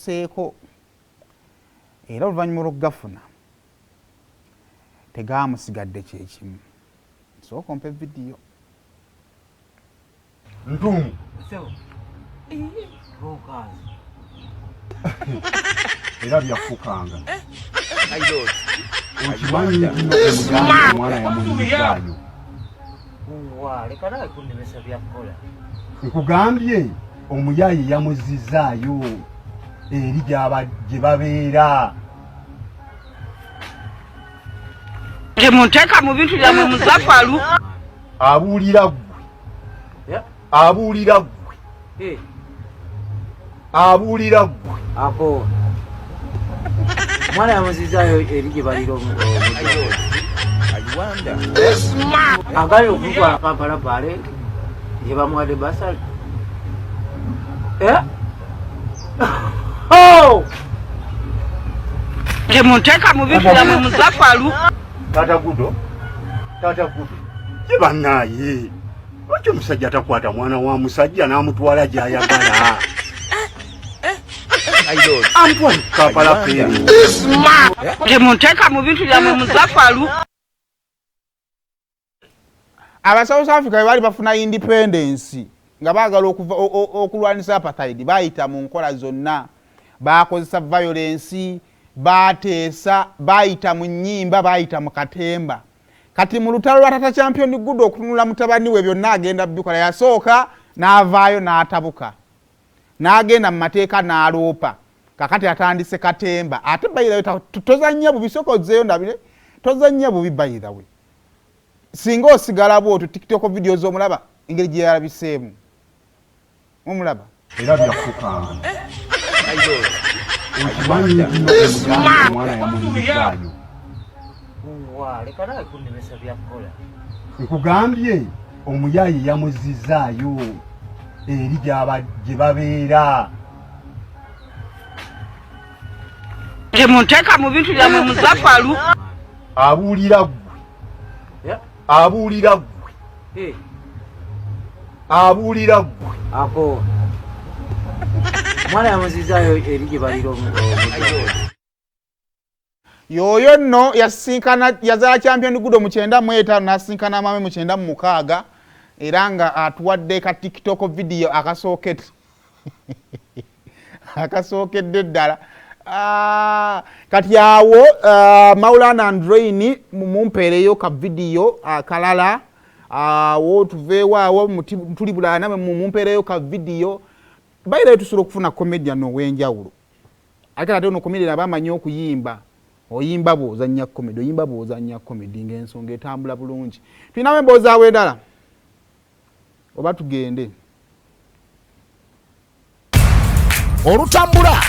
gamutuseeko era oluvannyuma lw'okugafuna tegaamusigadde kyekimu. Sooka ompe vidiyo. Ntumu. Era byafukanga. Okimanyi omwana yamuzizaayo. Leka nawe kundemesa byakukola. Nkugambye omuyayi yamuzizaayo eri gye babeera. Temunteeka mu bintu byammwe Muzaffalu. Abuulira ggwe. Abuulira ggwe. Abuulira ggwe. Ako. Mwana yamuzizaayo eri gye balira agali okutwala Kampala pale gye bamuwadde basali. Temunteeka mu bintu byammwe Muzaffalu. Taata Gudo. Ye bannaaye. Lwaki omusajja atakwata mwana wa musajja n'amutwala gy'ayagala? Amutwala Kampala pale. Temunteeka mu bintu byammwe Muzaffalu. Aba South Africa bali bafuna independence nga baagala okulwanisa apartheid bayita mu nkola zonna, bakozesa violence, bateesa, bayita mu nnyimba, bayita mu katemba. Kati mu lutalo lwa Taata Champion Gudo okutunula mutabani we byonna agenda bikola, yasooka n'avaayo n'atabuka n'agenda mu mateeka n'aloopa. Kakati atandise katemba ate bayira tozannya bubi sokozeyo ndabire tozannya bubi bayira we singa osigala bw'otyo TikTok video z'omulaba engeri gye yalabiseemu omulaba era byafukanga. Okimanyi omwana yamuzizaayo. Leka nawe kundemesa byakukola. Nkugambye omuyayi yamuzizaayo eri gye babeera. Temunteeka mu bintu byammwe Muzaffalu. Abuulira ggwe. Abuulira ggwe. Abuulira ggwe. Ako. Mwana yamuzizaayo eri gye balira yoyo nno yazaala Champion Gudo mu 95 n'asinkana maame mu 96 era nga atuwadde ka TikTok video akasookedde ddala. Kati awo Maulana Andreini mumpeereyo ka video akalala awo tuveewo awo tuli bulana mumpeereyo ka video bayira tusobola okufuna comedian ow'enjawulo ate ono comedian bamanyi okuyimba, oyimba bw'ozannya comedy, oyimba bw'ozannya comedy ng'ensonga etambula bulungi. Tulinawo emboozi awo endala oba tugende olutambula